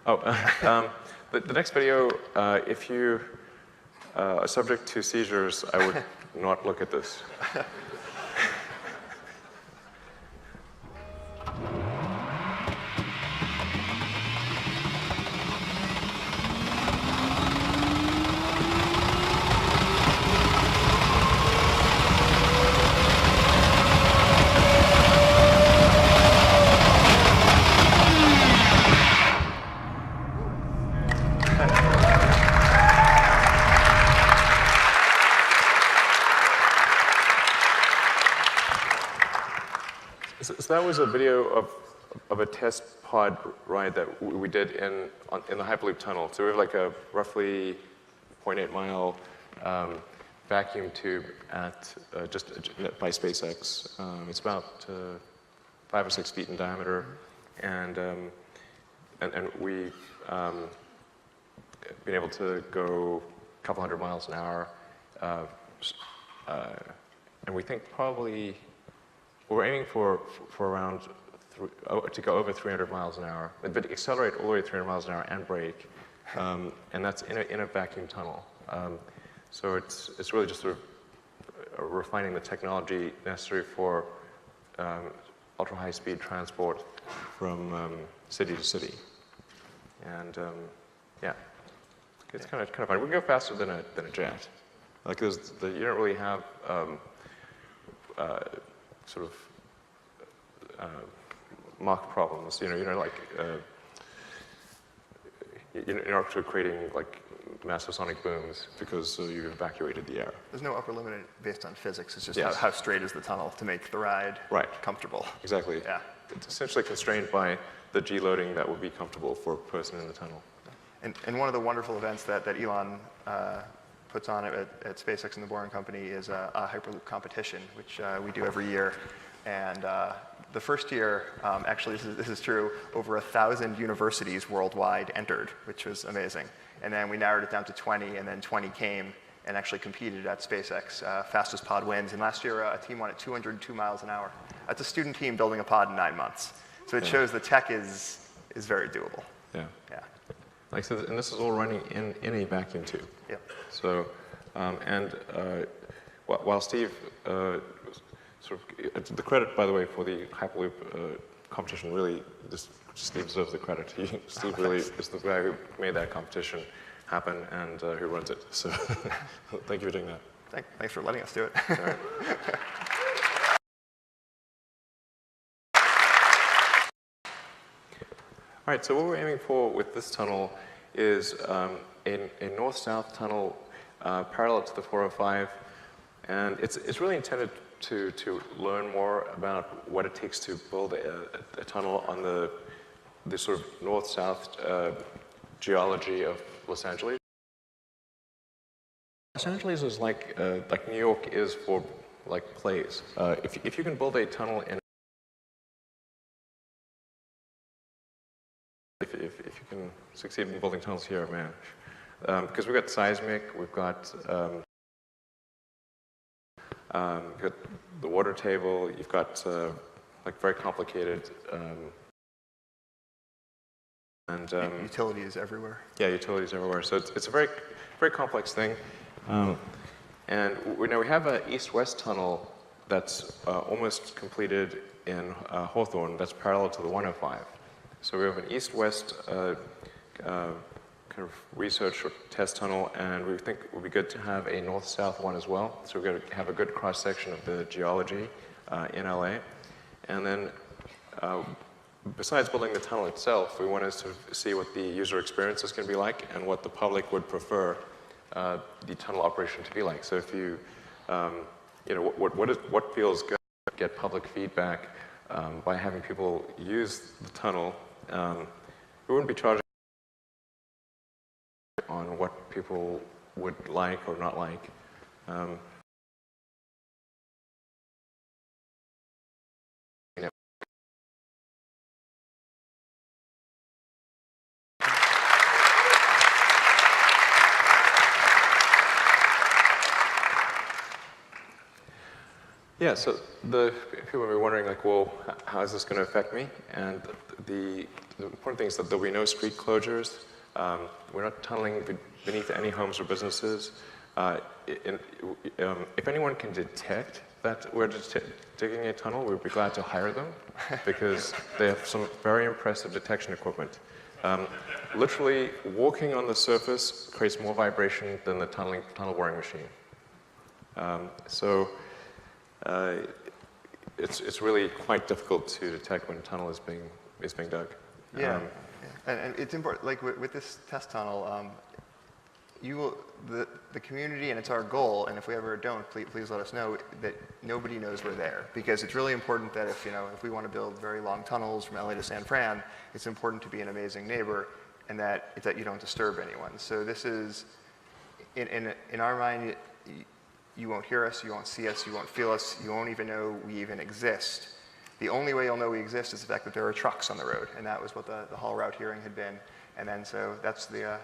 The next video, if you are subject to seizures, I would not look at this. So that was a video of a test pod ride that we did in the Hyperloop tunnel. So we have like a roughly 0.8 mile vacuum tube at just by SpaceX. It's about 5 or 6 feet in diameter, and we've been able to go a couple hundred miles an hour, and we think probably. We're aiming for around to go over 300 miles an hour, but accelerate all the way 300 miles an hour and brake, and that's in a vacuum tunnel. So it's really just sort of refining the technology necessary for ultra high speed transport from city to city, and yeah, it's kind of fun. We can go faster than a jet. Like you don't really have. Sort of Mach problems, you're not creating like massive sonic booms because you've evacuated the air. There's no upper limit based on physics. It's just how straight is the tunnel to make the ride comfortable. Exactly. Yeah. It's essentially constrained by the G loading that would be comfortable for a person in the tunnel. And one of the wonderful events that Elon puts on at SpaceX and the Boring Company is a Hyperloop competition, which we do every year. And the first year, actually, this is true, over 1,000 universities worldwide entered, which was amazing. And then we narrowed it down to 20, and then 20 came and actually competed at SpaceX. Fastest pod wins. And last year, a team won at 202 miles an hour. That's a student team building a pod in 9 months. So it shows the tech is very doable. Yeah. Yeah. Like so, and this is all running in a vacuum tube. Yep. So, while Steve sort of the credit, by the way, for the Hyperloop competition, really, Steve deserves the credit. Steve really is the guy who made that competition happen and who runs it. So, thank you for doing that. Thanks for letting us do it. All right. All right, so what we're aiming for with this tunnel is a north-south tunnel parallel to the 405, and it's really intended to learn more about what it takes to build a tunnel on the sort of north-south geology of Los Angeles. Los Angeles is like New York is for like plays. If you can build a tunnel in If you can succeed in building tunnels here, man, because we've got seismic, we've got the water table, you've got like very complicated and utilities everywhere. Yeah, utilities everywhere. So it's a very very complex thing, and we have an east-west tunnel that's almost completed in Hawthorne that's parallel to the 105. So we have an east-west kind of research or test tunnel, and we think it would be good to have a north-south one as well. So we're going to have a good cross-section of the geology in LA. And then besides building the tunnel itself, we want to sort of see what the user experience is going to be like and what the public would prefer the tunnel operation to be like. So if you, what feels good, get public feedback by having people use the tunnel. We wouldn't be charging on what people would like or not like. Yeah, so the people will be wondering, like, well, how is this going to affect me? And the important thing is that there'll be no street closures. We're not tunneling beneath any homes or businesses. If anyone can detect that we're digging a tunnel, we'd be glad to hire them because they have some very impressive detection equipment. Literally, walking on the surface creates more vibration than the tunnel boring machine. It's really quite difficult to detect when a tunnel is being dug. Yeah, and it's important. Like with this test tunnel, the community, and it's our goal. And if we ever don't, please let us know that nobody knows we're there, because it's really important that if we want to build very long tunnels from LA to San Fran, it's important to be an amazing neighbor, and that you don't disturb anyone. So this is, in our mind. You won't hear us, you won't see us, you won't feel us, you won't even know we even exist. The only way you'll know we exist is the fact that there are trucks on the road, and that was what the haul route hearing had been. And then so that's the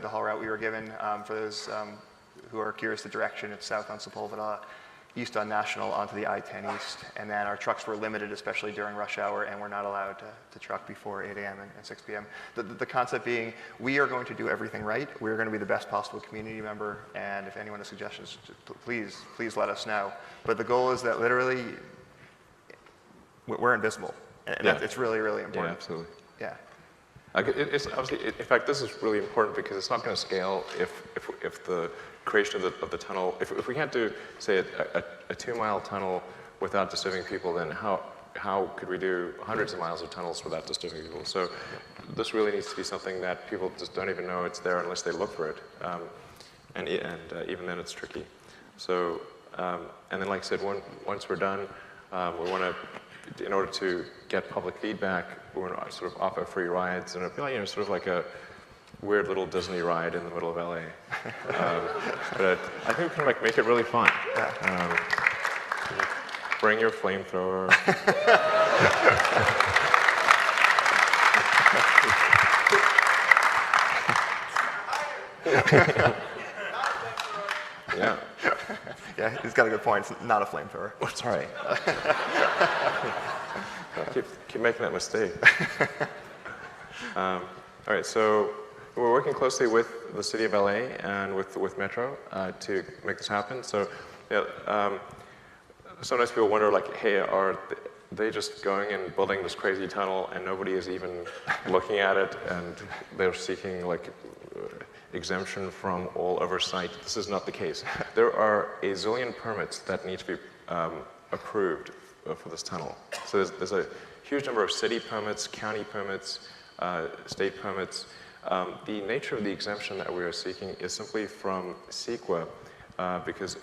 haul route we were given. For those who are curious, the direction, it's south on Sepulveda, east on National onto the I-10 East. And then our trucks were limited, especially during rush hour, and we're not allowed to truck before 8 a.m. and 6 p.m. The concept being, we are going to do everything right. We're going to be the best possible community member, and if anyone has suggestions, please let us know. But the goal is that literally, we're invisible, and it's really, really important. Yeah, absolutely. Yeah. It's obviously, in fact, this is really important because it's not going to scale if the creation of the tunnel, if we had to, say, a 2-mile tunnel without disturbing people, then how could we do hundreds of miles of tunnels without disturbing people? So this really needs to be something that people just don't even know it's there unless they look for it. And even then it's tricky. So, and then like I said, once we're done, we want to, in order to get public feedback, we want to sort of offer free rides, and it'll be like, sort of like a weird little Disney ride in the middle of LA. But I think we can make it really fun. Bring your flamethrower. Yeah. Yeah, he's got a good point. It's not a flamethrower. Oh, it's all right. Keep making that mistake. All right, so we're working closely with the city of LA and with Metro to make this happen. So, sometimes people wonder, like, hey, are they just going and building this crazy tunnel and nobody is even looking at it, and they're seeking like exemption from all oversight? This is not the case. There are a zillion permits that need to be approved for this tunnel. So there's a huge number of city permits, county permits, state permits. The nature of the exemption that we are seeking is simply from CEQA, because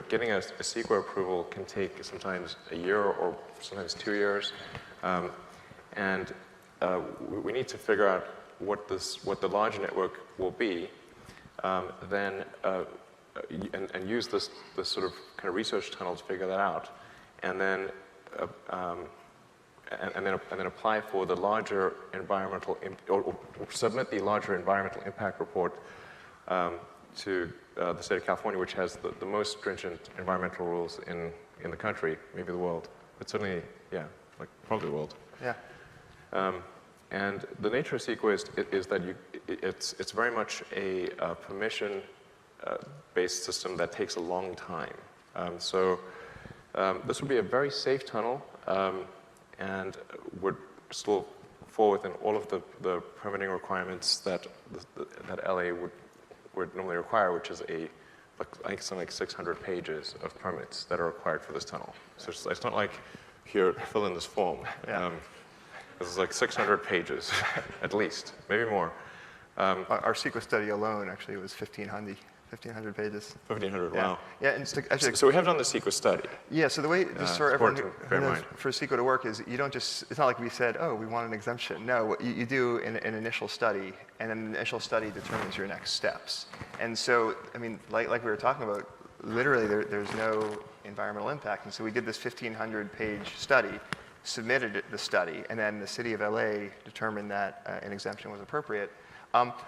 getting a CEQA approval can take sometimes a year or sometimes 2 years. And we need to figure out what the large network will be, and use this sort of kind of research tunnel to figure that out, and then apply for the larger environmental or submit the larger environmental impact report to the state of California, which has the most stringent environmental rules in the country, maybe the world, but certainly, like probably the world. Yeah. And the nature of CEQA is that it's very much a permission based system that takes a long time. So this would be a very safe tunnel, and would still fall within all of the permitting requirements that LA would normally require, which is I think something like 600 pages of permits that are required for this tunnel. So it's not like, here, fill in this form. Yeah. This is like 600 pages, at least, maybe more. Our CEQA study alone actually was 1,500 pages. 1,500, Yeah. wow. Yeah, and actually, So we have done the CEQA study. yeah, so the way, just for everyone bear in who knows, mind. for CEQA to work is you don't just, it's not like we said, oh, we want an exemption. No, what you do an initial study, and an initial study determines your next steps. And so, I mean, like we were talking about, literally there's no environmental impact. And so we did this 1,500-page study, submitted the study, and then the city of LA determined that an exemption was appropriate.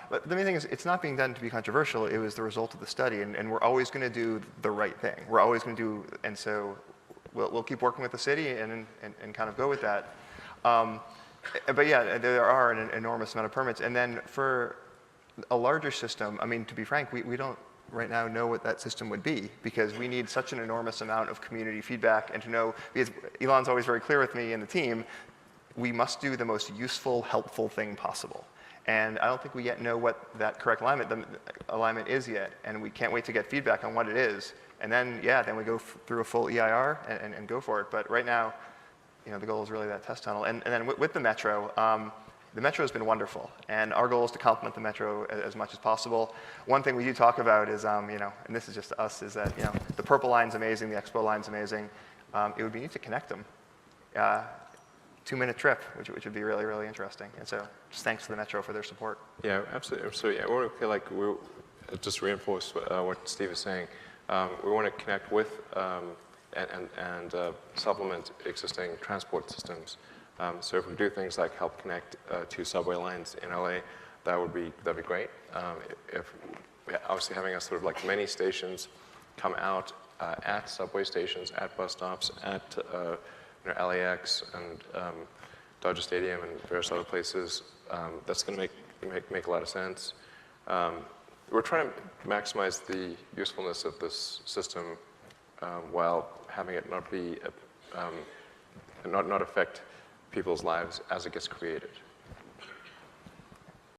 But the main thing is, it's not being done to be controversial. It was the result of the study, and we're always going to do the right thing. We're always going to do, and so we'll keep working with the city and kind of go with that. But yeah, there are an enormous amount of permits. And then for a larger system, I mean, to be frank, we don't right now know what that system would be, because we need such an enormous amount of community feedback and to know, because Elon's always very clear with me and the team, we must do the most useful, helpful thing possible. And I don't think we yet know what that correct alignment is yet, and we can't wait to get feedback on what it is. And then, yeah, then we go through a full EIR and go for it. But right now, you know, the goal is really that test tunnel. And then with the metro has been wonderful, and our goal is to complement the metro as much as possible. One thing we do talk about is, you know, and this is just us, is that, you know, the Purple line's amazing, the Expo line's amazing. It would be neat to connect them. 2-minute trip, which would be really, really interesting. And so just thanks to the metro for their support. Yeah, absolutely. So yeah, we feel like we just reinforce what Steve is saying. We want to connect with and supplement existing transport systems. So if we do things like help connect 2 subway lines in LA, that'd be great. If obviously having us sort of like many stations come out at subway stations, at bus stops, at you know, LAX and Dodger Stadium and various other places, that's going to make a lot of sense. We're trying to maximize the usefulness of this system while having it not be not affect people's lives as it gets created.